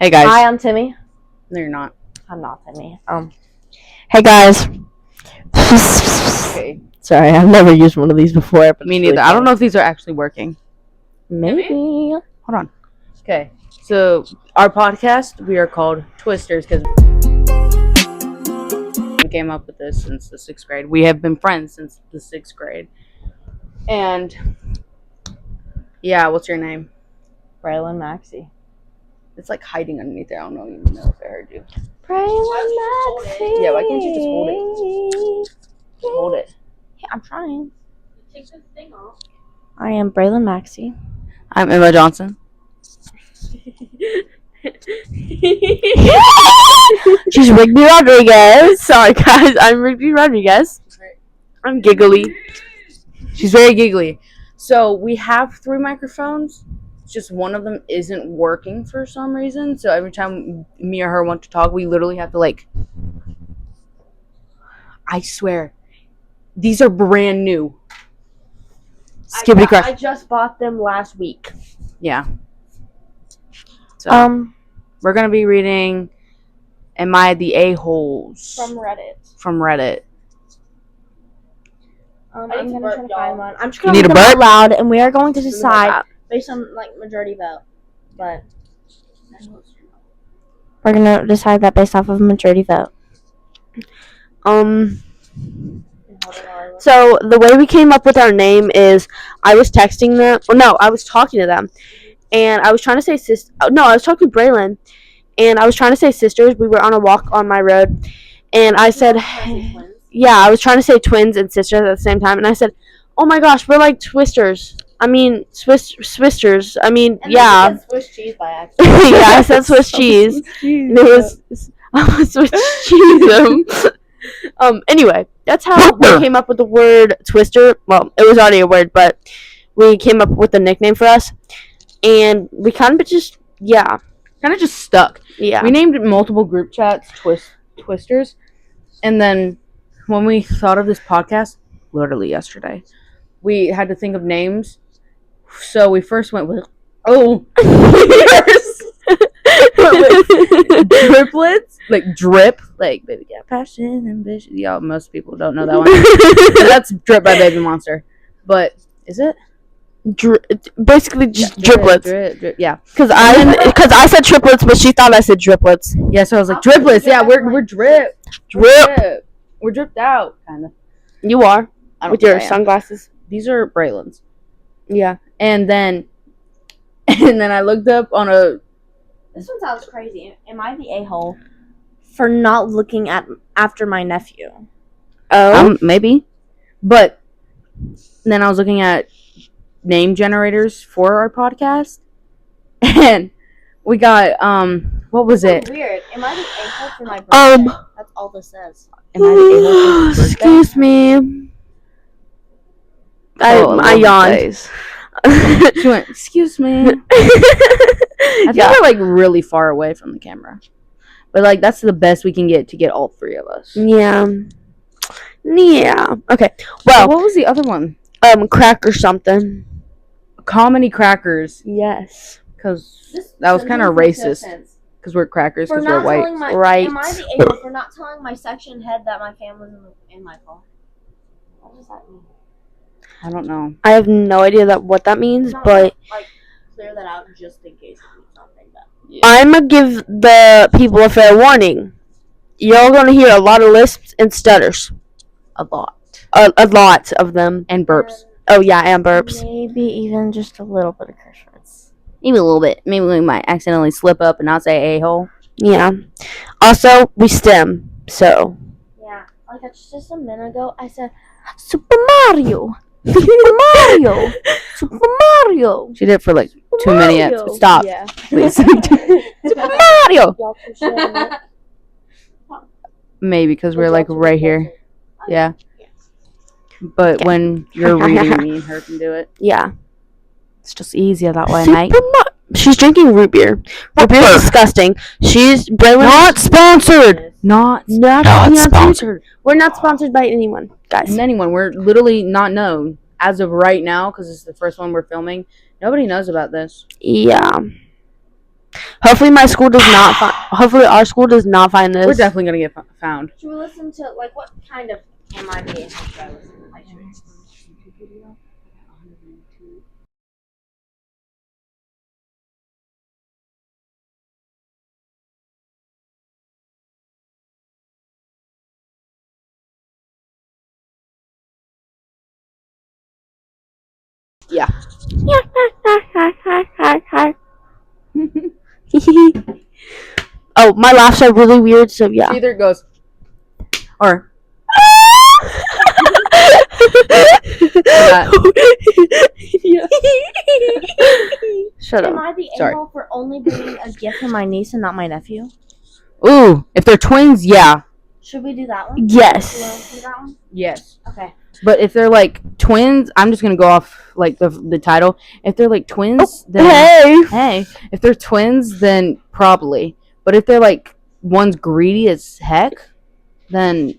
Hey guys. Hi, I'm Timmy. No, you're not. I'm not Timmy. Hey guys. Okay. Sorry, I've never used one of these before. But Me neither. I don't know if these are actually working. Maybe. Hold on. Okay. So our podcast, we are called Twisters because we came up with this since the 6th grade. We have been friends since the 6th grade. And yeah, what's your name? Braylon Maxie. It's like hiding underneath there. I don't even know if I heard you. Braylon Maxie. Yeah, why can't you just hold it? Just hold it. Yeah, I'm trying. Take this thing off. I am Braylon Maxie. I'm Emma Johnson. She's Rigby Rodriguez. Sorry, guys. I'm Rigby Rodriguez. I'm giggly. She's very giggly. So we have 3 microphones. Just one of them isn't working for some reason. So every time me or her want to talk, we literally have to I swear, these are brand new. Skibbity crack. I just bought them last week. Yeah. So we're gonna be reading "Am I the A-holes?" from Reddit. I'm gonna try to find one. I'm just gonna read them out loud, and we are going to decide based on majority vote. But we're gonna decide that based off of majority vote. So the way we came up with our name is I was texting them. Well, no, I was talking to them, and I was trying to say I was talking to Braylon, and I was trying to say sisters. We were on a walk on my road, and I said, yeah, I was trying to say twins and sisters at the same time, and I said, oh my gosh, we're like twisters. I mean, Swisters. I mean, and yeah. I said Swiss cheese by accident. Yeah, I said Swiss cheese. And it was Swiss cheese. Anyway, that's how we came up with the word twister. Well, it was already a word, but we came up with a nickname for us, and we kind of just stuck. Yeah, we named multiple group chats Twisters, and then when we thought of this podcast, literally yesterday, we had to think of names. So we first went with driplets, like drip, like baby got passion and vision. Y'all, most people don't know that one. So that's Drip by Baby Monster. But is it? Basically just driplets. Drip, yeah. Because I said triplets, but she thought I said driplets. Yeah, so I was like driplets. Yeah, we're drip. We're dripped out, kind of. You are with your sunglasses. These are Braylon's. Yeah, and then I looked up on a. This one sounds crazy. Am I the a-hole for not looking after my nephew? Oh, maybe. But then I was looking at name generators for our podcast, and we got what was it? Weird. Am I the a-hole for my birthday? That's all this says. Am I the a-hole for your birthday? Excuse me. I yawned. She went, excuse me. I think we're like really far away from the camera, but that's the best we can get to get all 3 of us. Yeah. Okay. Well, what was the other one? Cracker something. Comedy crackers. Yes. Because that was kind of racist. Because we're crackers. Because we're white. Right. Am I the a-hole for not telling my section head that my family's in my car? What does that mean? I don't know. I have no idea what that means, but clear that out just in case it means something bad. Yeah. I'm gonna give the people a fair warning. You're gonna hear a lot of lisps and stutters. A lot. A lot of them. And burps. Oh yeah, and burps. Maybe even just a little bit of curse words. Maybe a little bit. Maybe we might accidentally slip up and not say a-hole. Yeah. Also, we STEM, so. Yeah, just a minute ago, I said Super Mario. Super Mario. Super Mario. She did it for 2 minutes. Stop. Yeah. Please. Super Mario. Maybe because we're right here. Yeah. But when you're reading, me and her can do it. Yeah. It's just easier that way, mate. She's drinking root beer. Root beer is disgusting. Not sponsored. Not sponsored. We're not sponsored by anyone, guys. We're literally not known as of right now because it's the first one we're filming. Nobody knows about this. Yeah. Hopefully my school does not find. Hopefully our school does not find this. We're definitely gonna get found. Should we listen to like what kind of MIB should I listen to? Like, Yeah. Oh, my laughs are really weird, so yeah. Either it goes or Yeah. Shut Am up. I the Sorry. a-hole for only bringing a gift for my niece and not my nephew? ooh, if they're twins, yeah. Should we do that one? Yes. You want to do that one? Yes. Okay. But if they're like twins, I'm just gonna go off like the title. If they're like twins, then Hey. if they're twins, then probably. But if they're like one's greedy as heck, then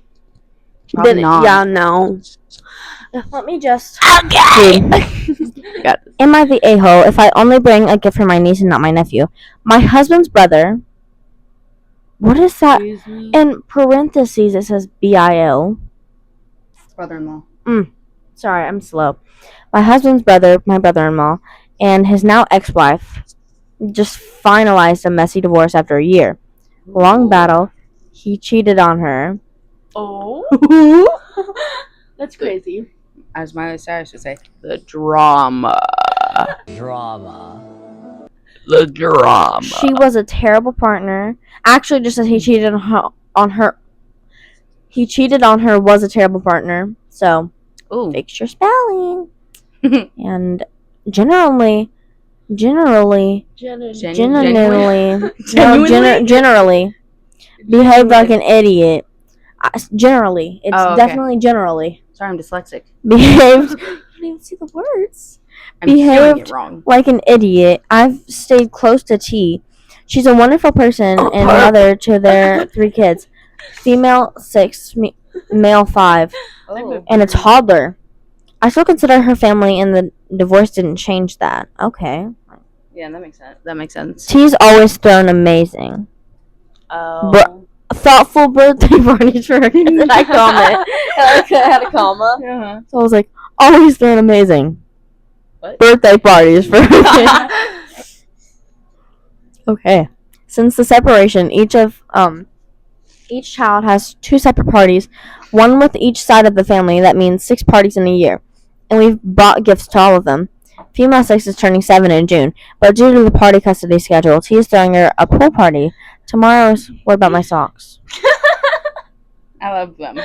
probably Then not. yeah, no. Let me just. Okay. Am I the a-hole if I only bring a gift for my niece and not my nephew? My husband's brother. What is that? Excuse me. In parentheses, it says BIL. Brother-in-law. Sorry, I'm slow. My husband's brother, my brother-in-law, and his now ex-wife just finalized a messy divorce after a year. Long battle. He cheated on her. Oh. That's crazy. As Miley Cyrus would say, the drama. The drama. She was a terrible partner. Actually, just as he cheated on her. He cheated on her, was a terrible partner. So, Ooh. fix your spelling. And generally, Genuinely? generally, behave like an idiot. Generally, it's Oh, okay. definitely generally Sorry, I'm dyslexic. behaved. I don't even see the words. I'm spelling Behaved it wrong. like an idiot. I've stayed close to T. She's a wonderful person and mother to their 3 kids. Female 6, male 5, Oh. and a toddler. I still consider her family, and the divorce didn't change that. Okay. Yeah, that makes sense. That makes sense. T's always thrown amazing. Oh. Thoughtful birthday parties for her kids. And I comment. I had a comma. Uh-huh. So I was like, always thrown amazing. What? Birthday parties for her kids. Okay. Since the separation, each child has 2 separate parties, one with each side of the family. That means 6 parties in a year, and we've bought gifts to all of them. Female 6 is turning 7 in June, but due to the party custody schedule, T is throwing her a pool party. Tomorrow's. What about my socks? I love them.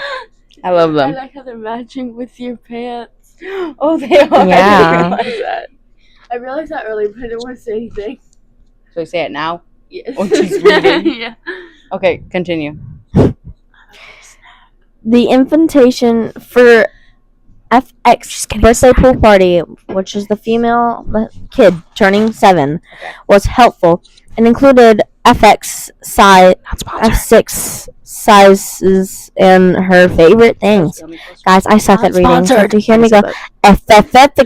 I love I them. like how they're matching with your pants. Oh, they are. Yeah. I didn't realize that. I realized that earlier, but I didn't want to say anything. So we say it now? Yes. Oh, she's reading. Yeah. Okay, continue. The invitation for FX birthday pool party, which is the female kid turning 7, was helpful and included FX size F6 sizes and her favorite things. Guys, I suck at reading. So if you hear me go FFX,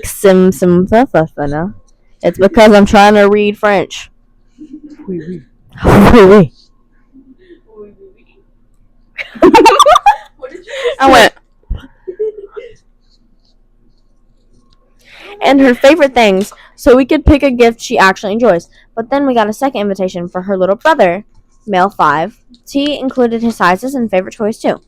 it's because I'm trying to read French. What did you I went. And her favorite things, so we could pick a gift she actually enjoys. But then we got a second invitation for her little brother, male 5. T included his sizes and favorite toys too.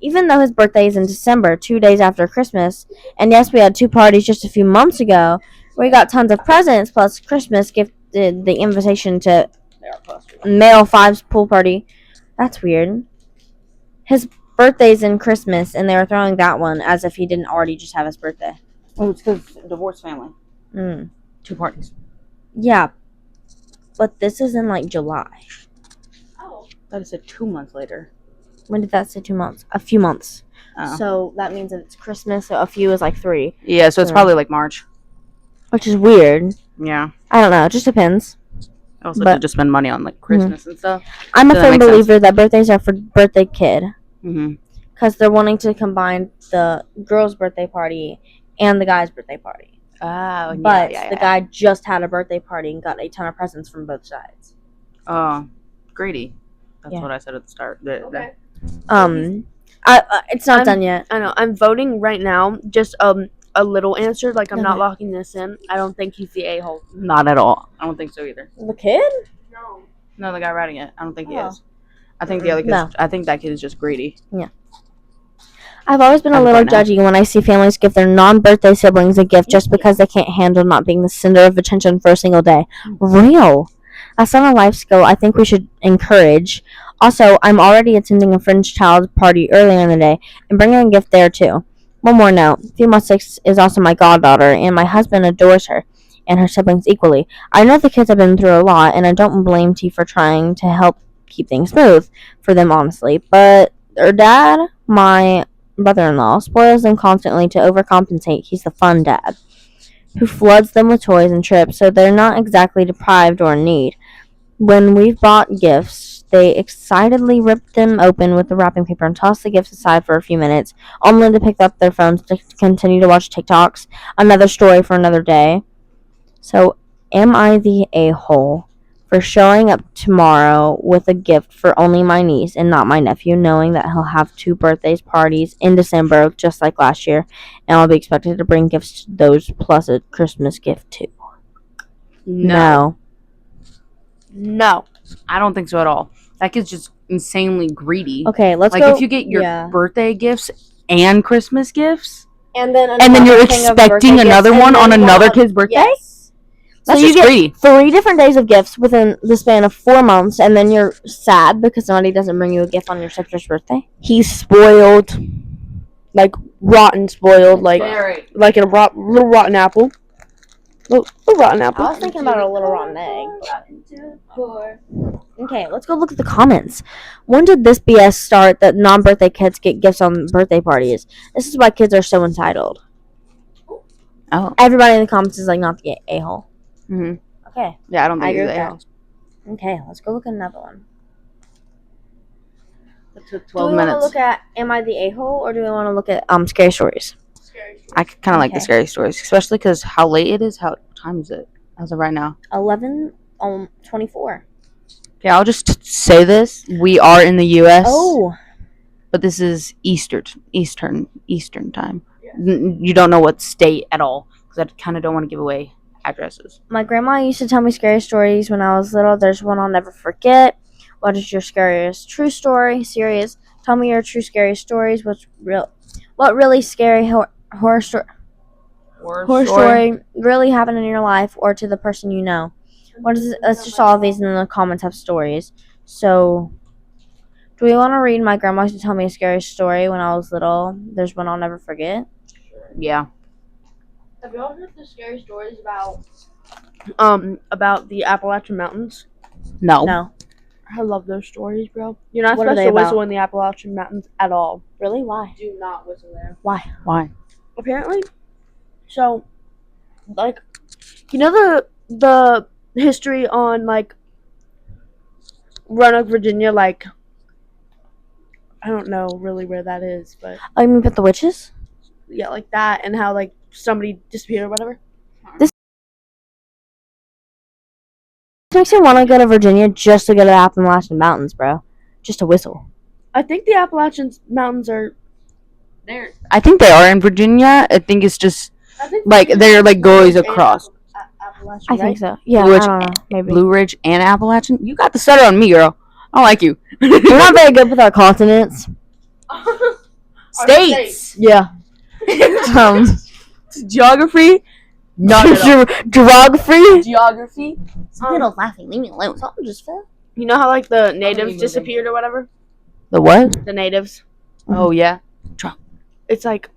Even though his birthday is in December, 2 days after Christmas, and yes, we had 2 parties just a few months ago, we got tons of presents, plus Christmas gifted the invitation to male 5's pool party. That's weird. His birthday's in Christmas, and they were throwing that one as if he didn't already just have his birthday. Oh, it's because divorced family. 2 parties. Yeah, but this is in like July. Oh. That is 2 months later. When did that say 2 months? A few months. Oh. So that means that it's Christmas, so a few is like 3. Yeah, so it's Yeah. probably like March. Which is weird. Yeah. I don't know. It just depends. I also But- did just spend money on like Christmas and stuff. I'm a So that firm makes sense. believer that birthdays are for birthday kid. Mm-hmm. Because they're wanting to combine the girl's birthday party and the guy's birthday party. Oh, But the guy just had a birthday party and got a ton of presents from both sides. Greedy. That's Yeah. what I said at the start. Okay. It's not I'm- done yet. I know. I'm voting right now. Just a little answer. Like I'm not Okay. locking this in. I don't think he's the a-hole. Not at all. I don't think so either. The kid? No. No, the guy writing it. I don't think he Oh. is. I think the other kid. No. I think that kid is just greedy. I've always been a As of little right now. judgy when I see families give their non-birthday siblings a gift just because they can't handle not being the center of attention for a single day. Real. That's not a life skill I think we should encourage. Also, I'm already attending a friend's child party earlier in the day and bringing a gift there too. One more note. Female 6 is also my goddaughter, and my husband adores her and her siblings equally. I know the kids have been through a lot, and I don't blame T for trying to help keep things smooth for them, honestly. But their dad, my brother-in-law, spoils them constantly to overcompensate. He's the fun dad who floods them with toys and trips, so they're not exactly deprived or in need. When we've bought gifts, they excitedly rip them open with the wrapping paper and toss the gifts aside for a few minutes, only to pick up their phones to continue to watch TikToks. Another story for another day. So, am I the a-hole for showing up tomorrow with a gift for only my niece and not my nephew, knowing that he'll have 2 birthday parties in December, just like last year, and I'll be expected to bring gifts to those plus a Christmas gift too? No. No. I don't think so at all. That kid's just insanely greedy. Okay, let's Like go. if you get your yeah. birthday gifts and Christmas gifts, And then you're expecting another one on another kid's birthday? Yes. That's so you just get greedy. 3 different days of gifts within the span of 4 months, and then you're sad because somebody doesn't bring you a gift on your sister's birthday. He's spoiled. Like rotten spoiled. Like Very. like a little rotten apple. Little rotten apple. I was thinking about a little rotten egg. Okay, let's go look at the comments. When did this BS start that non-birthday kids get gifts on birthday parties? This is why kids are so entitled. Oh. Everybody in the comments is like not the a-hole. Hmm. Okay. Yeah, I don't I think agree he's with a-hole. Okay, let's go look at another one. That took Do 12 we want to minutes. look at Am I the A-hole, or do we want to look at scary stories? I kind of like the Okay. scary stories, especially because how late it is. What time is it as of right now? 11:24. Okay, I'll just say this: we are in the U.S. Oh, but this is Eastern time. You don't know what state at all because I kind of don't want to give away addresses. my grandma used to tell me scary stories when I was little. There's one I'll never forget. What is your scariest true story? Serious. Tell me your true scary stories. What really scary horror story really happened in your life or to the person you know? What is it? Let's just all of these in the comments have stories. So, do we want to read my grandma used to tell me a scary story when I was little? There's one I'll never forget. Yeah. Have y'all heard the scary stories about the Appalachian Mountains? No. No. I love those stories, bro. You're not What are supposed they to whistle about? in the Appalachian Mountains at all. Really? Why? Do not whistle there. Why? Why? Apparently, so like you know the history on like Roanoke, Virginia, like I don't know really where that is, but Oh, you mean with the witches? yeah, like that, and how like somebody disappeared or whatever. Makes me want to go to Virginia just to go to the Appalachian Mountains, bro. Just to whistle. I think the Appalachian Mountains are. I think they are in Virginia. I think it's just I think like they're like goes across Appalachian, I right? think so. Yeah, Blue I Ridge, don't know. Maybe. Blue Ridge and Appalachian. You got the stutter on me, girl. I don't like you. We're not very good with our continents. States. Yeah. Geography. Not at all. Geography. Geography. Little laughing. Leave me alone. Something just fell. You know how like the natives moving. disappeared or whatever? The what? The natives. Oh yeah. It's like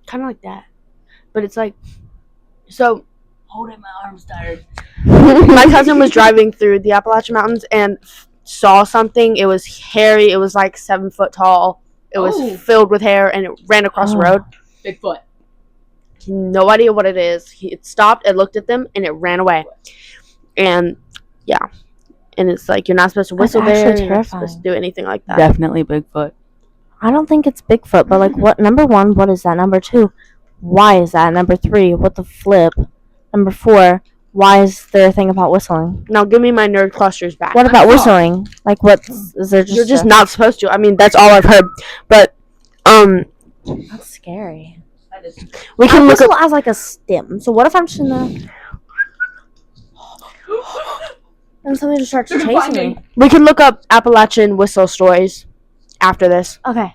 kind of like that, but it's like so. Holding my arms tired. My cousin was driving through the Appalachian Mountains and saw something. It was hairy. It was like 7 foot tall. It was Oh. filled with hair, and it ran across the road. Bigfoot. No idea what it is. It stopped and looked at them, and it ran away. And yeah, and it's like you're not supposed to whistle That's there. actually You're not supposed to terrifying. do anything like that. Definitely Bigfoot. I don't think it's Bigfoot, but like, what? Number 1, what is that? Number 2, why is that? Number 3, what the flip? Number 4, Why is there a thing about whistling? Now give me my nerd clusters back. What about whistling? Like, what is there? You're just not supposed to. I mean, that's all I've heard. But That's scary. we can I look whistle up. as like a stem. So what if I'm just in the and somebody just starts chasing me? We can look up Appalachian whistle stories after this. Okay.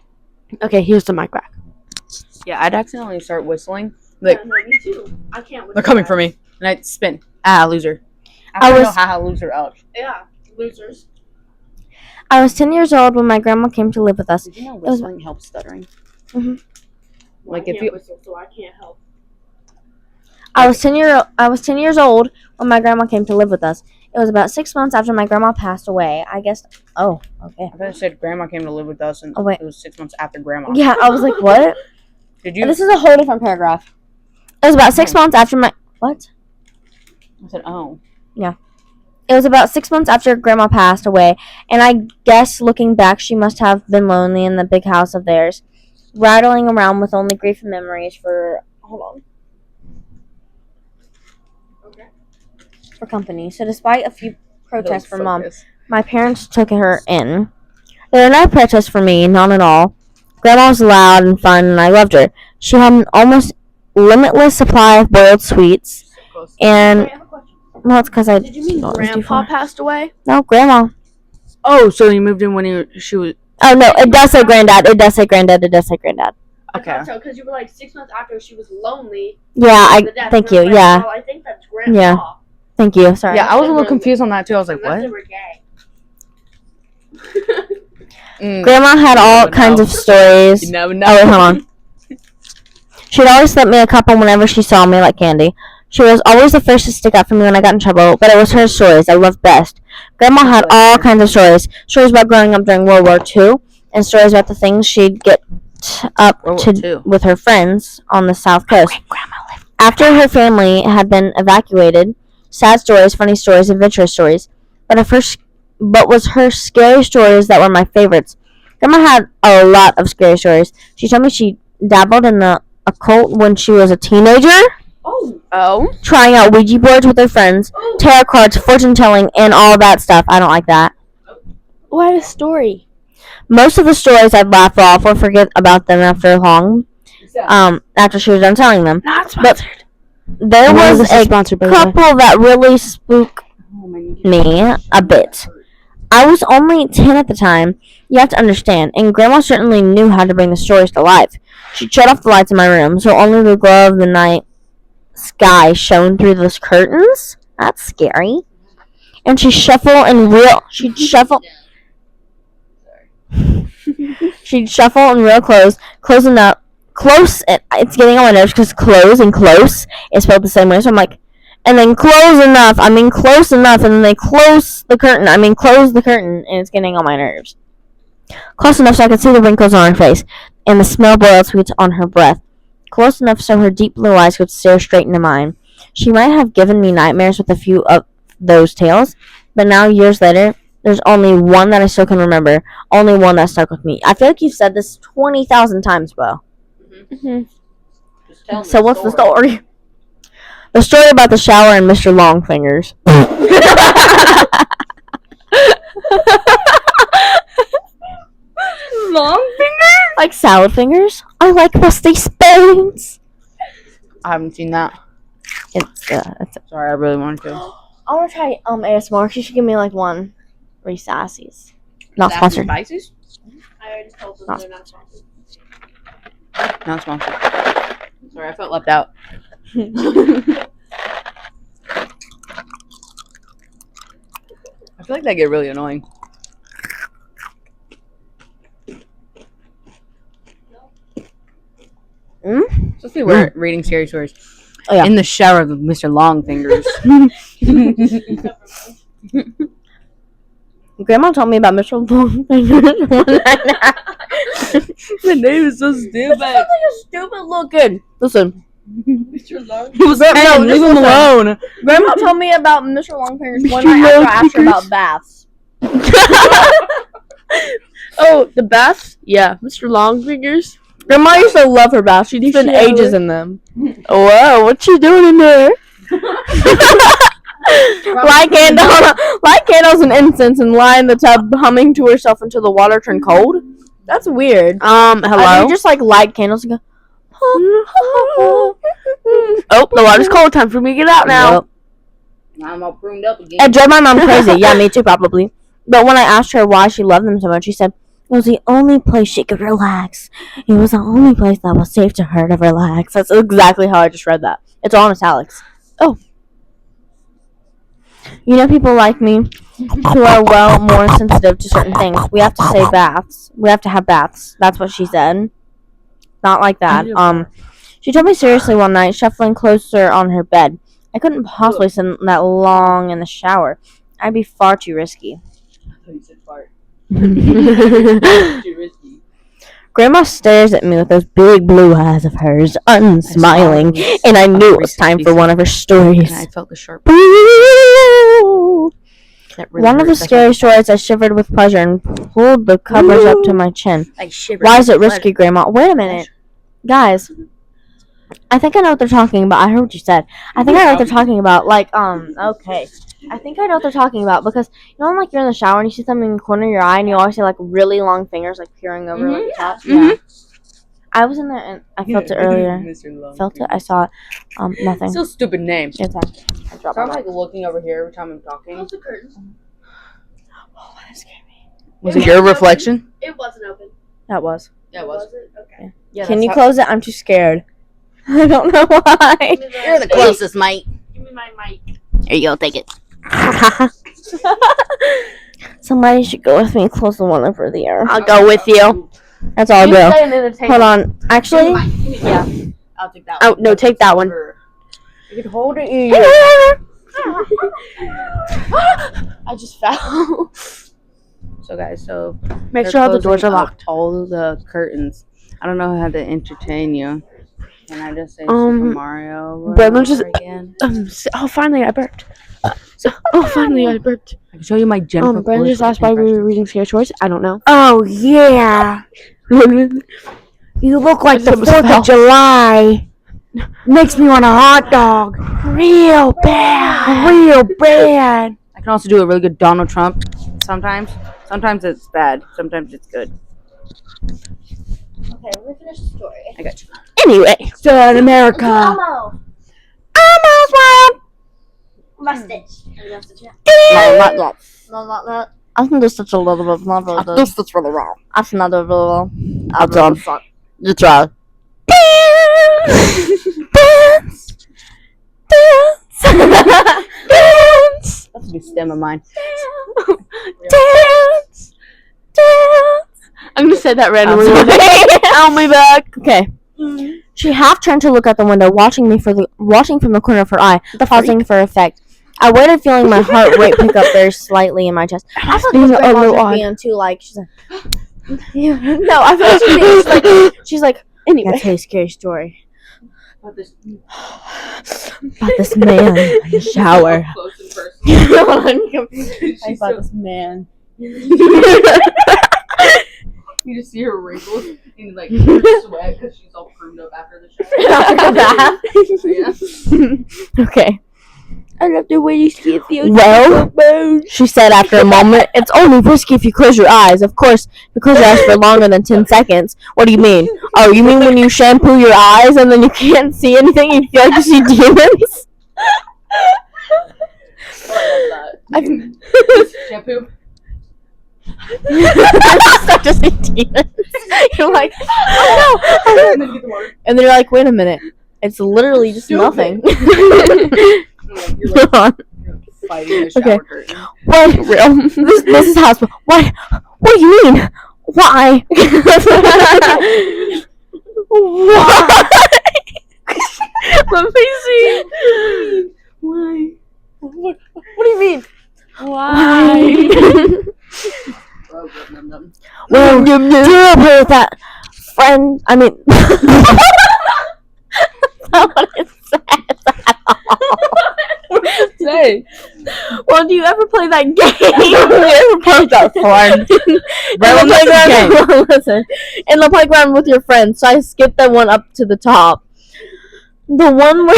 Okay, here's the mic back. Yeah, I'd accidentally start whistling. Like, me too. I can't. they're coming for me. And I'd spin. Loser. I was- Loser out. Yeah, losers. I was 10 years old when my grandma came to live with us. Did you know was- whistling helps stuttering? Mhm. Like, if you... whistle, so I can't help. I was 10 years old when my grandma came to live with us. It was about 6 months after my grandma passed away. I guess. Oh, okay. I thought it said grandma came to live with us, and Oh, wait. it was 6 months after grandma. Yeah, I was like, what? Did you? This is a whole different paragraph. It was about 6 months after my what? I said, oh. It was about 6 months after grandma passed away, and I guess looking back, she must have been lonely in the big house of theirs, rattling around with only grief and memories for for company. So despite a few protests from mom, my parents took her in. There were no protests for me, none at all. Grandma was loud and fun, and I loved her. She had an almost limitless supply of boiled sweets, and well, it's because I. Did you mean thought it was too Grandpa far. passed away? No, Grandma. Oh, so you moved in when she was... Oh no, it does say Granddad. It does say Granddad. It does say Granddad. Okay. I thought so, because you were like 6 months after she was lonely. Yeah, The death, thank and I you. was like, Yeah, well, I think that's Grandpa. Yeah. thank you. Sorry. Yeah, I was a little confused on that, too. I was like, Unless they what? were gay. Grandma had all never kinds know. of stories. You never Oh, wait, know. hold on. She'd always slip me a couple whenever she saw me like candy. She was always the first to stick up for me when I got in trouble, but it was her stories I loved best. Grandma had all kinds of stories. Stories about growing up during World War II, and stories about the things she'd get up World War II. to with her friends on the South Coast. After her family had been evacuated, sad stories, funny stories, adventurous stories. But was her scary stories that were my favorites. Grandma had a lot of scary stories. She told me she dabbled in the occult when she was a teenager, Oh? trying out Ouija boards with her friends, tarot cards, fortune telling, and all that stuff. I don't like that. What a story. Most of the stories I'd laugh off or forget about them after after she was done telling them. Not But there was a sponsored by couple that really spooked me a bit. I was only 10 at the time. You have to understand, and Grandma certainly knew how to bring the stories to life. She'd shut off the lights in my room, so only the glow of the night sky shone through those curtains. That's scary. And she'd shuffle in real close enough. It's getting on my nerves because close and close is spelled the same way. So I'm like, and then close enough. I mean close enough, and then they close the curtain. I mean close the curtain, and it's getting on my nerves. Close enough so I could see the wrinkles on her face and the smell of boiled sweets on her breath. Close enough so her deep blue eyes could stare straight into mine. She might have given me nightmares with a few of those tales, but now years later, there's only one that I still can remember. Only one that stuck with me. I feel like you've said this 20,000 times, Bo. So what's the story? The story about the shower and Mr. Longfingers. Longfinger? Like salad fingers? I like rusty spoons. I haven't seen that. It's Sorry, I really wanted to. I want to try ASMR. She should give me like one. Reese Sassies. Not sponsored. Spices? I already told them Not- they're not sponsored. Not sponsored. Sorry, I felt left out. I feel like they get really annoying. Especially we're reading scary stories. Oh, yeah. In the shower with Mr. Longfingers. Grandma told me about Mr. Longfingers one night. The name is so stupid. Like a stupid looking. Listen. Mr. Long. He was 10, No, leave him listen. alone. Grandma told me about Mr. Longfingers one Mr. night after I asked her Longfingers. about baths. Oh, the baths? Yeah, Mr. Longfingers. Grandma used to love her baths. She'd spend She ages always- in them. Whoa, what you doing in there? light candles and incense and lie in the tub humming to herself until the water turned cold. That's weird. I think Hello? just like light candles and go. Oh, the water's cold. Time for me to get out now. Yep. I'm all pruned up again. It drove my mom crazy. Yeah, me too, probably. But when I asked her why she loved them so much, she said it was the only place she could relax. It was the only place that was safe to her to relax. That's exactly how I just read that. It's all in italics. Oh. You know, people like me who are more sensitive to certain things. We have to say baths. We have to have baths. That's what she said. Not like that. She told me seriously one night, shuffling closer on her bed. I couldn't possibly sit that long in the shower. I'd be far too risky. I thought you said fart. Too risky. Grandma stares at me with those big blue eyes of hers, unsmiling, and I knew it was time for one of her stories. And I felt the sharp. One of the scary stories, I shivered with pleasure and pulled the covers up to my chin. Why is it risky, Grandma? Wait a minute. Guys, I think I know what they're talking about. I heard what you said. I think I know what they're talking about. Like, okay. I think I know what they're talking about because, you know, when, like, you're in the shower and you see something in the corner of your eye and you always see, like, really long fingers, like, peering over like, the top. Yeah. I was in there and I felt it earlier. Felt it. I saw it. Nothing. Still stupid name. It's fine. I dropped So I'm my like looking over here every time I'm talking. Close the curtain. Oh, that scared me. Was it your reflection? It wasn't open. That was. Yeah, it was. Okay. Yeah, Can you close it? I'm too scared. I don't know why. You're the closest, mate. Give me my mic. Here you go, take it. Somebody should go with me and close the one over the air. I'll go with you. That's all I'll go. Hold on. Actually, Yeah. I'll take that Oh, one. no, take that one. You can hold it in I just fell. So guys, so Make they're sure all the doors are closing up locked. all the curtains. I don't know how to entertain you. Can I just say Super Mario Brandon just- again? Finally I burped. Finally I burped. I can show you my Jennifer. Brandon just asked why we were reading scary stories. I don't know. Oh, yeah. You look like the Someone 4th fell. of July. Makes me want a hot dog. Real bad. Real bad. I can also do a really good Donald Trump. Sometimes, sometimes it's bad. Sometimes it's good. okay, we're finished the story. I got you. Anyway. Still in America. Almost. Almost one. My stitch. Are you gonna stitch it? No, not that. No, not that. I can just stitch a little bit. Not really good. This is really wrong. That's not really well. I'll try. You try. Dance. Dance. That's a good stem of mine. Dance. Dance. I'm gonna say that randomly. sorry. I'll be back. Okay. She half turned to look out the window, watching from the corner of her eye, pausing for effect. I waited, feeling my heart rate pick up very slightly in my chest. I feel like Being this a grandma's little just odd. being too like she's like. No, I feel like she's like. Anyway. That's a scary story About this about this man in the shower. close and personal. She's About so- this man. You just see her wrinkles and like her sweat because she's all pruned up after the shower. Yeah. Okay. I love the way you see it. Well, she said after a moment, it's only risky if you close your eyes. Of course, if you close your eyes for longer than 10 seconds. What do you mean? Oh, you mean when you shampoo your eyes and then you can't see anything? You feel like you see demons? Oh, I love that. Shampoo. Start to see demons. You're like, oh no. And then get the water. And then you're like, wait a minute. It's literally just Stupid. nothing. You're like fighting the shower Okay. curtain. What? This is hospital. What? What do you mean? Why? Why? Let me see. Why? What do you mean? Why? Oh, num, num. Well, do you play with that friend? I mean, that's not what it says. Say. Well, do you ever play that game? Do you ever play that friend? In the playground, listen. In the playground with your friends. So I skipped that one up to the top. The one where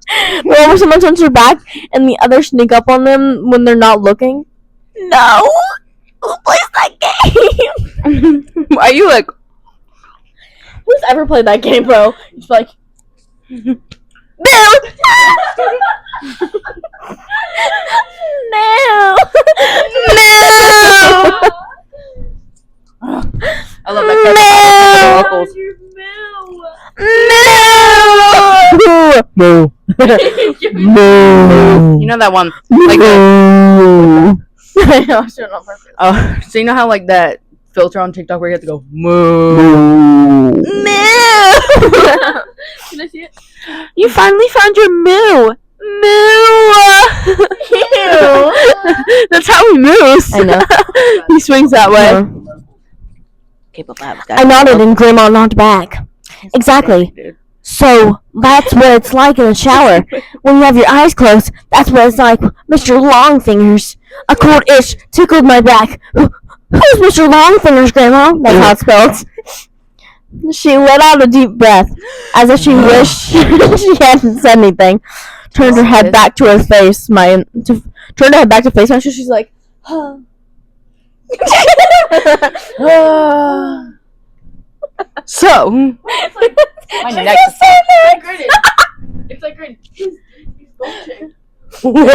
The one where someone turns their back and the others sneak up on them when they're not looking? No. Who plays that game? Are you like? Who's ever played that game, bro? It's like, no. No. No. I love that. Locals. No. No. You know that one? Like the, I know, I shouldn't on purpose. oh, so you know how like that filter on TikTok where you have to go moo. No. Can I see it? You finally found your moo. Moo. Ew. That's how he moves. I know. He swings that way. K-pop I nodded and Grandma nodded back. Exactly. So that's what it's like in the shower. When you have your eyes closed, that's what it's like. Mr. Longfingers. A cold itch tickled my back. Who's Mr. Longfingers, Grandma? That's how it's spelled. She let out a deep breath, as if she wished she hadn't said anything. Turned her head back to her face. Turned her head back to face my. She's like, huh. So, my next. It's like great. He's bulging. What?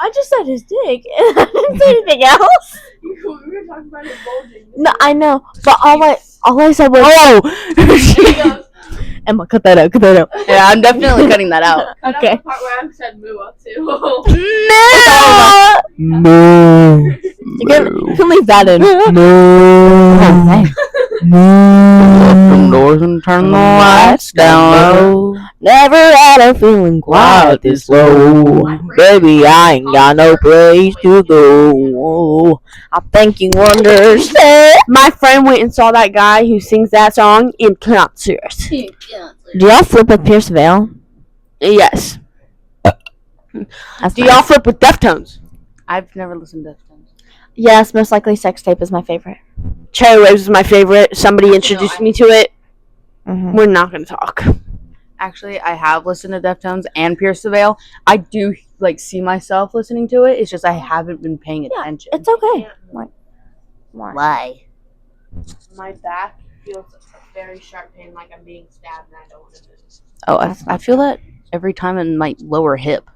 I just said his dick, and I didn't say anything else. We were talking about his bulging. No, I know, but all I said was, Oh. Emma, cut that out. Cut that out. Yeah, I'm definitely cutting that out. Okay. The part where I said moo up too. No. You can leave that in. Open doors and turn the lights down low. Never had a feeling quite this low. Baby, I ain't got no place to go. I think you understand. My friend went and saw that guy who sings that song in concert. Do y'all flip with Pierce Vale? Yes. That's Do y'all flip with Deftones? I've never listened to Deftones. Yes, most likely Sex Tape is my favorite. Cherry Waves is my favorite. Somebody introduced me to it. Mm-hmm. We're not going to talk. Actually, I have listened to Deftones and Pierce the Veil. I do like see myself listening to it. It's just I haven't been paying attention. It's okay. Why? Why? My back feels a very sharp pain, like I'm being stabbed, and I don't want to move. Oh, I feel that every time in my lower hip.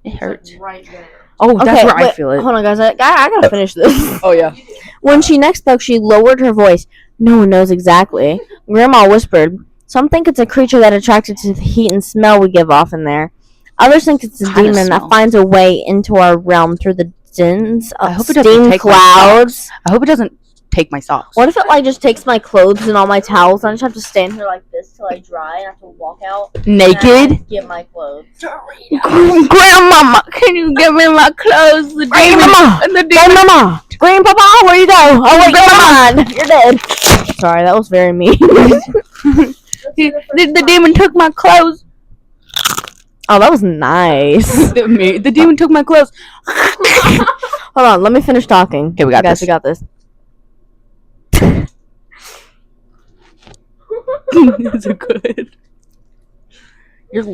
It hurts. Like right there. Oh, that's where I wait, feel it. Hold on, guys. I gotta finish this. Oh yeah. When she next spoke, she lowered her voice. No one knows exactly. Grandma whispered, some think it's a creature that attracted to the heat and smell we give off in there. Others think it's a What kind of demon smell? that finds a way into our realm through the dens I of hope it doesn't steam take my clouds. I hope it doesn't take my socks. What if it like just takes my clothes and all my towels and I just have to stand here like this till I dry and I have to walk out and I Naked? get my clothes? Grandmama, can you give me my clothes? The Grandmama! and the demon. Grandmama! Grandpapa, where you go? Oh wait, never mind. You're dead. Sorry, that was very mean. The demon took my clothes. Oh, that was nice. The demon took my clothes. Hold on, let me finish talking. Okay, we got guys, this. we got this. Is it good? You're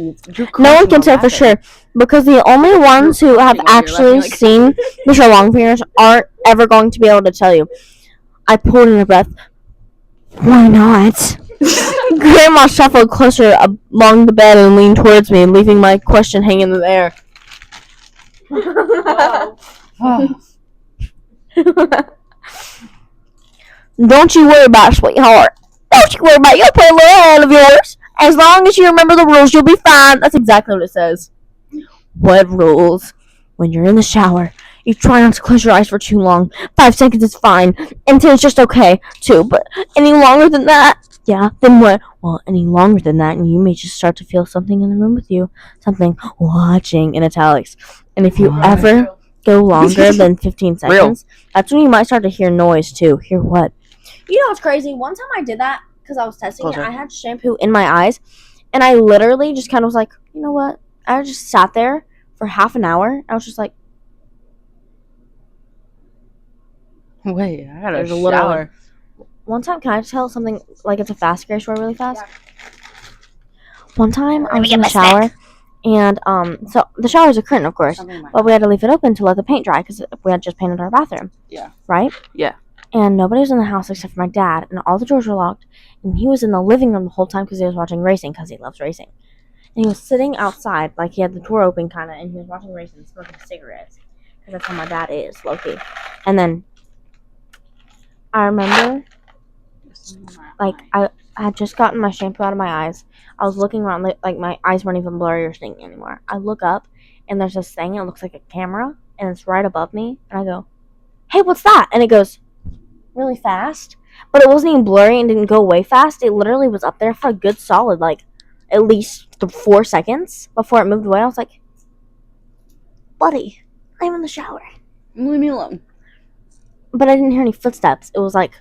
No one can say for sure because the only ones who have You're laughing actually like- seen Mr. Longfingers aren't ever going to be able to tell you. I pulled in a breath. Why not? Grandma shuffled closer along the bed and leaned towards me, leaving my question hanging in the air. Don't you worry about it, sweetheart. Don't you worry about it. You'll play a little hand of yours. As long as you remember the rules, you'll be fine. That's exactly what it says. What rules? When you're in the shower, you try not to close your eyes for too long. 5 seconds is fine. And 10 is just okay, too. But any longer than that, yeah, then what? Well, any longer than that, and you may just start to feel something in the room with you. Something watching in italics. And if you ever go longer than 15 seconds, that's when you might start to hear noise, too. Hear what? You know what's crazy? One time I did that because I was testing it. I had shampoo in my eyes, and I literally just kind of was like, you know what? I just sat there for half an hour. I was just like, Wait, I gotta There's a little- shower. one time, can I tell something like it's a fast scare story really fast? one time I was in the shower, and so the shower is a curtain, of course, but we had to leave it open to let the paint dry because we had just painted our bathroom. Yeah. Right? Yeah. And nobody was in the house except for my dad, and all the doors were locked, and he was in the living room the whole time because he was watching racing because he loves racing. And he was sitting outside, like he had the door open kind of, and he was watching racing, smoking cigarettes because that's how my dad is, low-key. And then I remember, like, I had just gotten my shampoo out of my eyes. I was looking around, like my eyes weren't even blurry or stinging anymore. I look up, and there's this thing, and it looks like a camera, and it's right above me, and I go, hey, what's that? And it goes really fast, but it wasn't even blurry and didn't go away fast. It literally was up there for a good solid, like, at least 4 seconds before it moved away. I was like, buddy, I'm in the shower. Leave me alone. But I didn't hear any footsteps. It was like,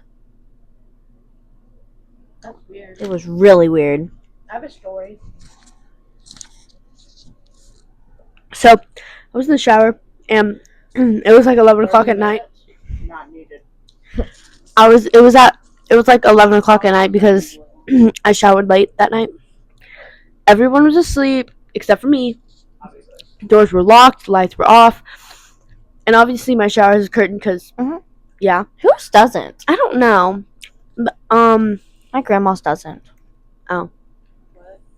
That's weird. it was really weird. I have a story. So, I was in the shower, and it was like 11 o'clock at night. Not needed. It was like 11 o'clock at night because I showered late that night. Everyone was asleep except for me. Doors were locked, lights were off, and obviously my shower is curtained because, yeah. Whose doesn't? I don't know. But, My grandma's doesn't. Oh.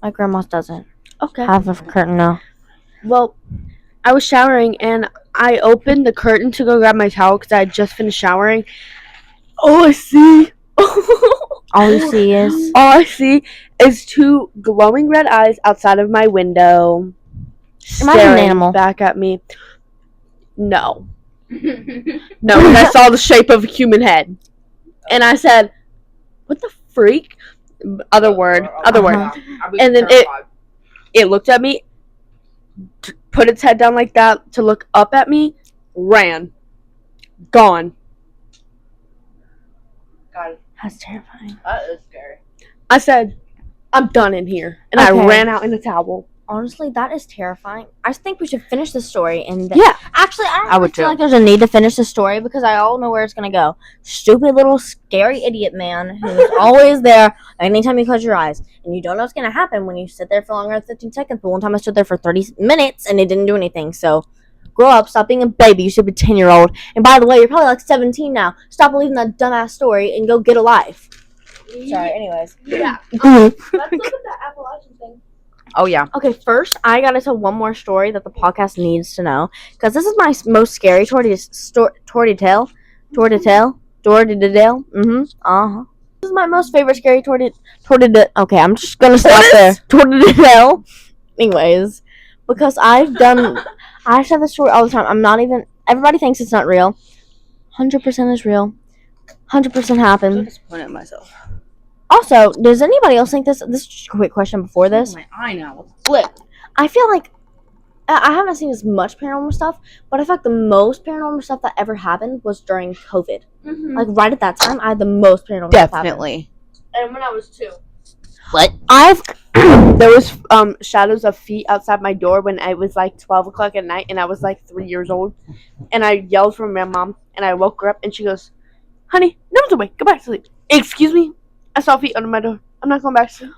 My grandma's doesn't. Okay. Have a curtain now. Well, I was showering and I opened the curtain to go grab my towel because I had just finished showering. All I see is two glowing red eyes outside of my window. Am I an staring animal? back at me. No. No, because I saw the shape of a human head. And I said, what the freak? Other word. And then it looked at me, put its head down like that to look up at me, ran. Gone. God, That's terrifying. that is scary. I said, I'm done in here. And Okay. I ran out in a towel. Honestly, that is terrifying. I think we should finish the story and Yeah. Actually, I don't I would feel too. like there's a need to finish the story because I all know where it's gonna go. Stupid little scary idiot man who's always there anytime you close your eyes, and you don't know what's gonna happen when you sit there for longer than 15 seconds. But one time I stood there for 30 minutes and it didn't do anything. So, grow up, stop being a baby. You should be 10-year-old. And by the way, you're probably like 17 now. Stop believing that dumbass story and go get a life. Sorry. Anyways. Yeah. Mhm. Let's look at the Appalachian thing. Oh yeah. Okay, first I gotta tell one more story that the podcast needs to know because this is my most scary story to tell. This is my most favorite scary story to. Okay, I'm just gonna stop there. Story to tell. Anyways, because I tell this story all the time. I'm not even. Everybody thinks it's not real. 100% is real. 100% I'm so happened. disappointed in myself. Also, does anybody else think this? This is just a quick question before this. Oh, my eye now. Flip. I feel like I haven't seen as much paranormal stuff, but I feel like the most paranormal stuff that ever happened was during COVID. Like right at that time, I had the most paranormal stuff happen. Definitely. And when I was 2. What? There was shadows of feet outside my door when it was like 12 o'clock at night and I was like 3 years old. And I yelled for my mom and I woke her up and she goes, honey, no one's awake. Go back to sleep. Excuse me? I saw feet under my door. I'm not going back to sleep.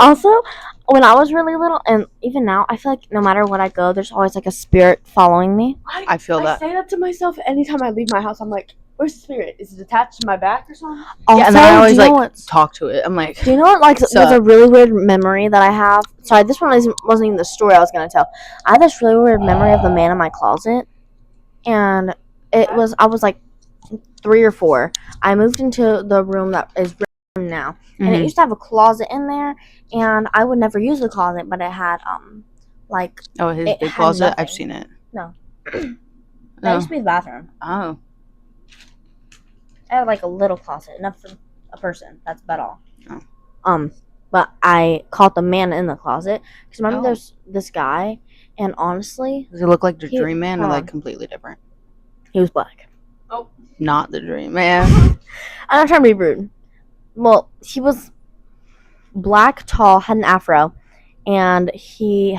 Also, when I was really little, and even now, I feel like no matter what I go, there's always like a spirit following me. I feel that. I say that to myself anytime I leave my house. I'm like, where's the spirit? Is it attached to my back or something? Also, Yeah, and then I always do you know like what's- talk to it. I'm like, Do you know what? Like, What's was up? a really weird memory that I have. Sorry, this one wasn't even the story I was gonna tell. I had this really weird memory of the man in my closet, and I was like 3 or 4. I moved into the room that is now, and it mhm. used to have a closet in there, and I would never use the closet, but it had like Oh, his it big had closet. nothing. I've seen it. that Oh. used to be the bathroom. Oh. It had like a little closet, enough for a person. That's about all. Oh. But I caught the man in the closet because remember Oh. there's this guy, and honestly, Does it look like the He- Dream Man or hold like on. completely different? he was black. Not the Dream Man. I'm not trying to be rude. Well, he was black, tall, had an afro, and he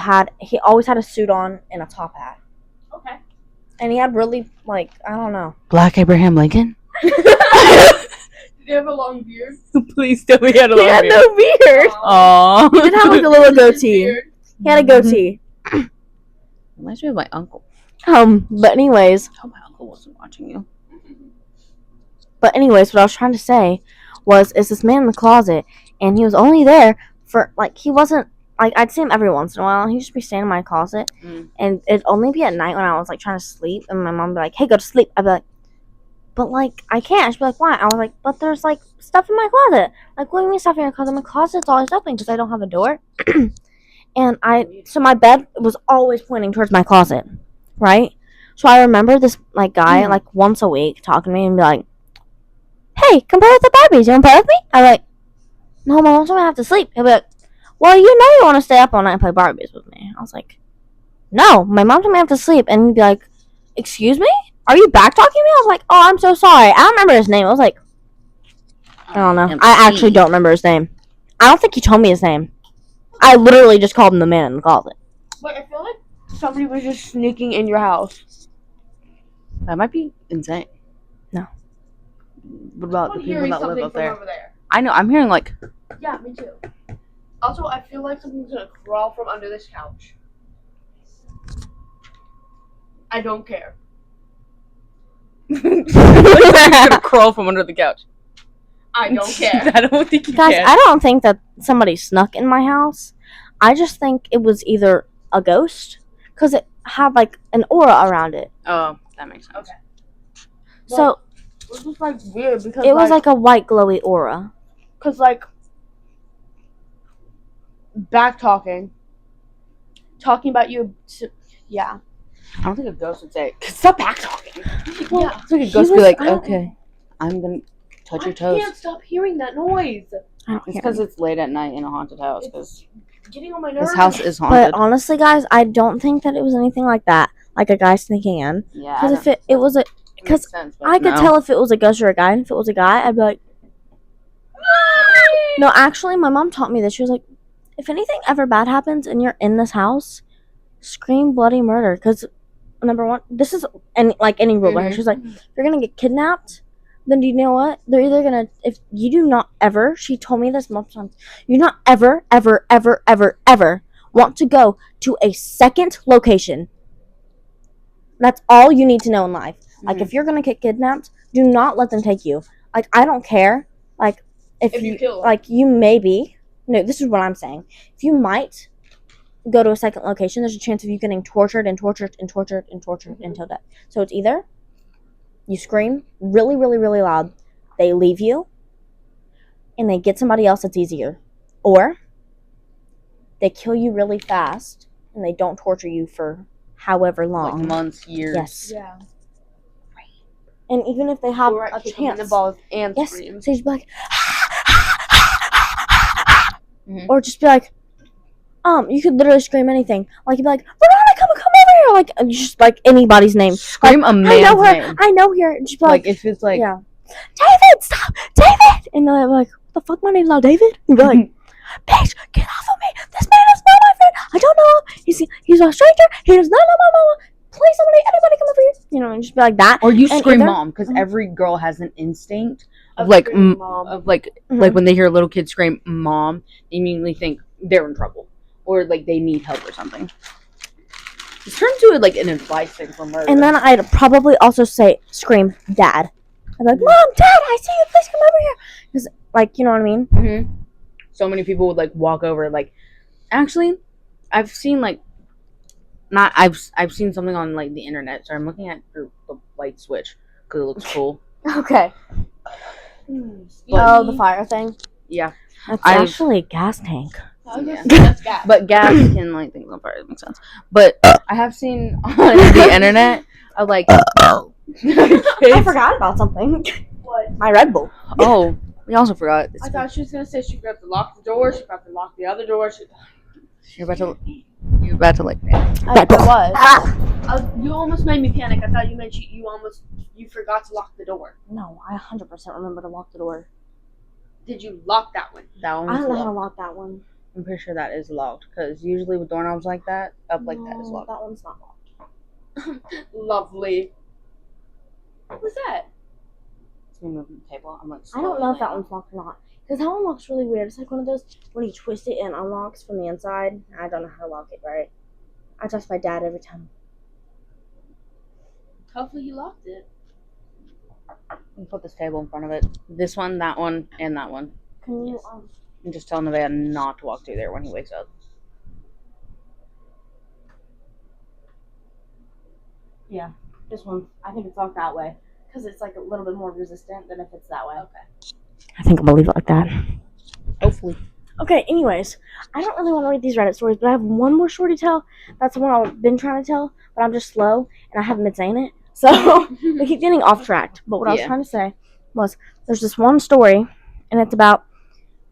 always had a suit on and a top hat. Okay. And he had really, like, I don't know. Black Abraham Lincoln. Did he have a long beard? Please tell me he had a He long had beard. no beard. Aww. He did have like a little goatee. Beard. He had a goatee. Reminds me of my uncle. But anyways, I hope my uncle wasn't watching you. what I was trying to say was, is this man in the closet, and he was only there for like he wasn't like I'd see him every once in a while. And he'd just be standing in my closet, and it'd only be at night when I was like trying to sleep, and my mom would be like, "Hey, go to sleep." I'd be like, "But like I can't." She'd be like, "Why?" I was like, "But there's like stuff in my closet." Like, what do you mean stuff in your closet? My closet's always open because I don't have a door. And so my bed was always pointing towards my closet, right? So I remember this like guy like once a week talking to me and be like, "Hey, come play with the Barbies. You want to play with me?" I'm like, "No, my mom's gonna have to sleep." He'll be like, "Well, you know you want to stay up all night and play Barbies with me." I was like, "No, my mom's gonna have to sleep." And he'd be like, "Excuse me? Are you back talking to me?" I was like, "Oh, I'm so sorry. I don't remember his name." I was like, I don't know. I actually don't remember his name. I don't think he told me his name. I literally just called him the man in the closet. But I feel like somebody was just sneaking in your house. That might be insane. No. What about the people that live up there? Over there. I know. I'm hearing like. Yeah, me too. Also, I feel like something's gonna crawl from under this couch. I don't care. He's gonna crawl from under the couch. I don't care. I don't think you Guys, can. I don't think that somebody snuck in my house. I just think it was either a ghost, because it had like an aura around it. Oh, that makes sense. Okay. So It was like weird because it was like a white glowy aura. Cause like back talking about you. Yeah. I don't think a ghost would say, "Stop back talking." Well, I think a ghost would be like, "Okay, I'm gonna touch your toes." I can't stop hearing that noise. I don't It's hear because it. it's late at night in a haunted house. Because Getting on my nerves. this house is haunted. But honestly, guys, I don't think that it was anything like that, like a guy sneaking in. Yeah. Because if it was a, because I could tell if it was a ghost or a guy. And if it was a guy, I'd be like, no, actually, my mom taught me this. She was like, if anything ever bad happens and you're in this house, scream bloody murder. Because, number one, this is any rule by her. She's like, if you're going to get kidnapped, then do you know what? They're either going to, if you do not ever, she told me this multiple times, you not ever, ever, ever, ever, ever want to go to a second location. That's all you need to know in life. Like, if you're going to get kidnapped, do not let them take you. Like, I don't care. Like, if you kill them. like, you maybe, no, this is what I'm saying. If you might go to a second location, there's a chance of you getting tortured and tortured and tortured and tortured until death. So it's either you scream really, really, really loud, they leave you, and they get somebody else that's easier. Or they kill you really fast, and they don't torture you for however long. like months, years. Yes. Yeah. And even if they have Or a kick them in chance, the balls and yes, scream. so you just be like, or just be like, you could literally scream anything. Like, you'd be like, Veronica, come over here. Like, just like anybody's name. Scream like, a man's I know her. name. I know her. Just be Like, like, if it's like, yeah, David, stop, David. And they're like, what the fuck, my name's not David? And be like, bitch, get off of me. This man is not my friend. I don't know him. He's a stranger. He does not know my mama. Please, anybody come over here. You know, and just be like that. or you And scream either- mom, because every girl has an instinct of Of like, screaming mom. of like Mhm. when they hear a little kid scream mom, they immediately think they're in trouble or like they need help or something. It's turned to like an advice thing for murder. And then I'd probably also scream dad. I'd be like, Mom, Dad, I see you. Please come over here. Because, like, you know what I mean? So many people would like walk over. Like, actually, I've seen like, not I've seen something on like the internet. So I'm looking at the light switch because it looks cool. Okay. Oh, the fire thing? Yeah, That's I've- actually a gas tank. Yeah. That's gas. But gas can like things on fire. That makes sense. But I have seen on the internet of like I kids. forgot about something. What? My Red Bull. Oh, we also forgot. I thought she was gonna say she forgot to lock the door. She forgot to lock the other door. You're about to like. I was. You almost made me panic. I thought you meant you forgot to lock the door. No, I 100% remember to lock the door. Did you lock that one? That I one's don't know how to locked. lock that one. I'm pretty sure that is locked because usually with doorknobs like that, up like that is No, locked. that one's not locked. Lovely. What was that? Let me move the table. I'm like, I don't know if that one's locked or not. Because that one looks really weird. It's like one of those when you twist it and unlocks from the inside. I don't know how to lock it right. I trust my dad every time. Hopefully he locked it. Let me put this table in front of it. This one, that one, and that one. Can you And just tell Nevaeh not to walk through there when he wakes up. Yeah, this one. I think it's locked that way because it's like a little bit more resistant than if it's that way. Okay. I think I'm gonna leave it like that. Hopefully. Okay. Anyways, I don't really want to read these Reddit stories, but I have one more story to tell. That's the one I've been trying to tell, but I'm just slow and I haven't been saying it, so we keep getting off track. But what I was trying to say was, there's this one story, and it's about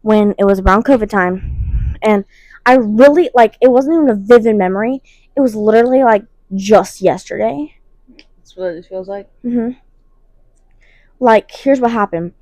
when it was around COVID time, and I really like. It wasn't even a vivid memory. It was literally like just yesterday. That's what it feels like. Like, here's what happened.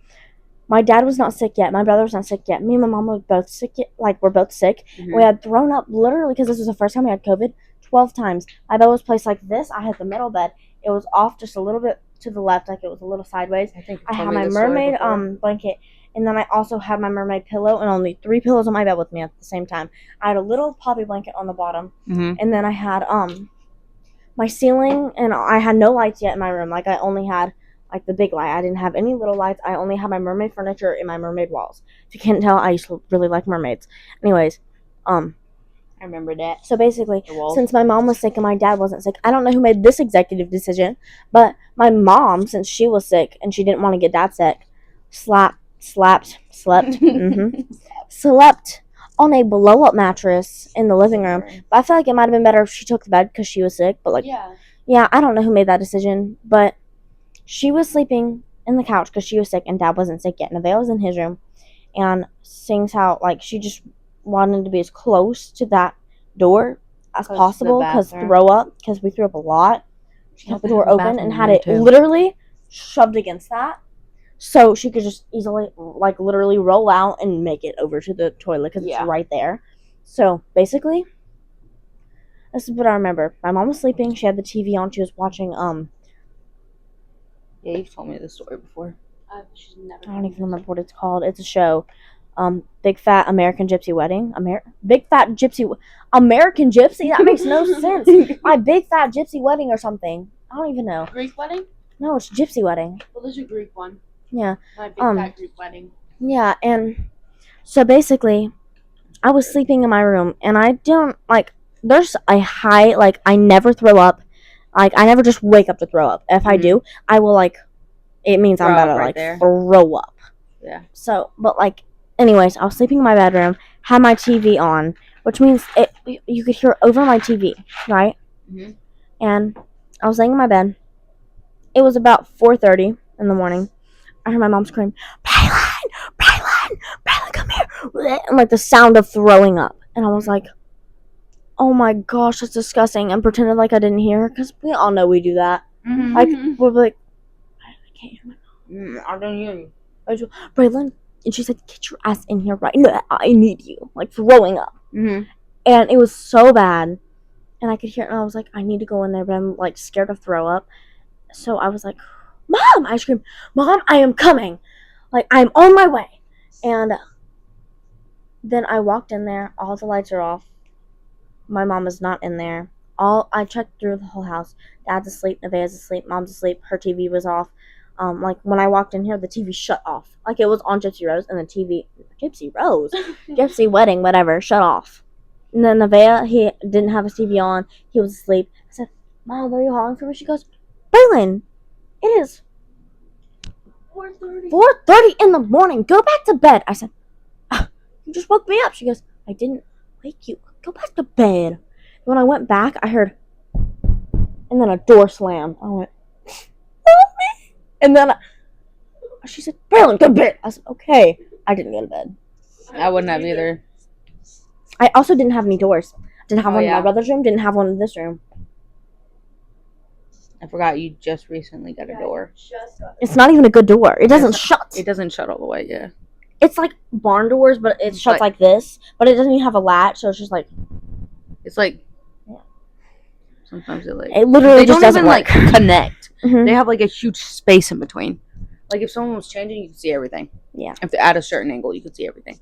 My dad was not sick yet. My brother was not sick yet. Me and my mom were both sick. We're both sick. Mhm. We had thrown up literally because this was the first time we had COVID 12 times. My bed was placed like this. I had the middle bed. It was off just a little bit to the left, like it was a little sideways. I think I had my mermaid blanket, and then I also had my mermaid pillow and only 3 pillows on my bed with me at the same time. I had a little poppy blanket on the bottom, and then I had my ceiling, and I had no lights yet in my room. Like, I only had like the big light. I didn't have any little lights. I only had my mermaid furniture and my mermaid walls. If you can't tell, I used to really like mermaids. Anyways, I remember that. so basically, since my mom was sick and my dad wasn't sick, I don't know who made this executive decision, but my mom, since she was sick and she didn't want to get dad sick, slept on a blow-up mattress in the living room. But I feel like it might have been better if she took the bed because she was sick. But like, yeah, I don't know who made that decision, but she was sleeping in the couch because she was sick and dad wasn't sick yet. Nevaeh was in his room, and sings how like she just wanted to be as close to that door as Close to the possible because bathroom. because we threw up a lot. She kept the door The open bathroom and in had there, it too. literally shoved against that, so she could just easily like literally roll out and make it over to the toilet because it's right there. So basically, this is what I remember. My mom was sleeping. She had the TV on. She was watching Yeah, you've told me this story before. She's never. I don't even remember what it's called. It's a show. Big Fat American Gypsy Wedding. Big Fat Gypsy. American Gypsy? That makes no sense. My Big Fat Gypsy Wedding or something. I don't even know. Greek wedding? No, it's Gypsy Wedding. Well, there's a Greek one. Yeah. My big fat Greek wedding. Yeah, and so basically, I was sleeping in my room, and I don't, like, there's a high, like, I never throw up. Like, I never just wake up to throw up. If I do, I will, like, it means I'm about to, like, throw up. Yeah. So, but, like, anyways, I was sleeping in my bedroom, had my TV on, which means you could hear over my TV, right? Mhm. And I was laying in my bed. It was about 4:30 in the morning. I heard my mom scream, Braylon, come here. And, like, the sound of throwing up. And I was like, oh my gosh, that's disgusting. And pretended like I didn't hear her, because we all know we do that. Mm-hmm. Like, we're like, I can't hear my mom. I don't hear you. Braylon. And she said, get your ass in here right now. I need you. Like, throwing up. Mm-hmm. And it was so bad. And I could hear it, and I was like, I need to go in there, but I'm, like, scared to throw up. So I was like, Mom! I screamed, Mom, I am coming. Like, I'm on my way. And then I walked in there. All the lights are off. My mom is not in there. I checked through the whole house. Dad's asleep. Nevaeh's asleep. Mom's asleep. Her TV was off. Like, when I walked in here, the TV shut off. Like, it was on Gypsy Rose, and the TV... Gypsy Rose? Gypsy Wedding, whatever. Shut off. And then Nevaeh, he didn't have his TV on. He was asleep. I said, Mom, are you calling for me? She goes, Braylon, it is 4:30 in the morning. Go back to bed. I said, you just woke me up. She goes, I didn't wake you. Go back to bed. When I went back, I heard, and then a door slammed. I went, Mommy. And then she said, Braylon, go to bed. I said, okay. I didn't go to bed. I wouldn't have either. I also didn't have any doors. Didn't have one in yeah. my brother's room. Didn't have one in this room. I forgot you just recently got a door. It's not even a good door. It doesn't shut. It doesn't shut all the way, yeah. It's like barn doors, but it shuts like this. But it doesn't even have a latch, so it's just like... It's like... Yeah. Sometimes it like... It literally They just don't doesn't even work. like connect. Mhm. They have like a huge space in between. Like if someone was changing, you could see everything. Yeah. If they're at a certain angle, you could see everything.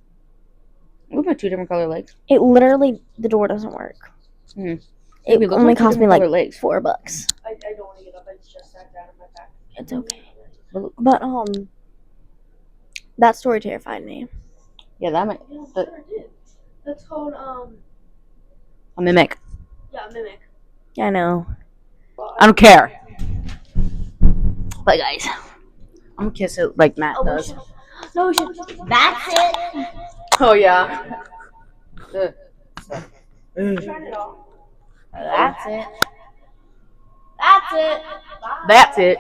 We have 2 different color legs. It literally, the door doesn't work. Mhm. It Maybe look only like two cost me different like color legs. $4. I don't want to get up. I just sat down in my back. It's okay. But that story terrified me. Yeah, that might That's called a mimic. yeah, mimic. I know. I don't care. But guys, I'm gonna kiss it like Matt does. No, we should. That's it. Oh yeah. That's it. That's it. That's it.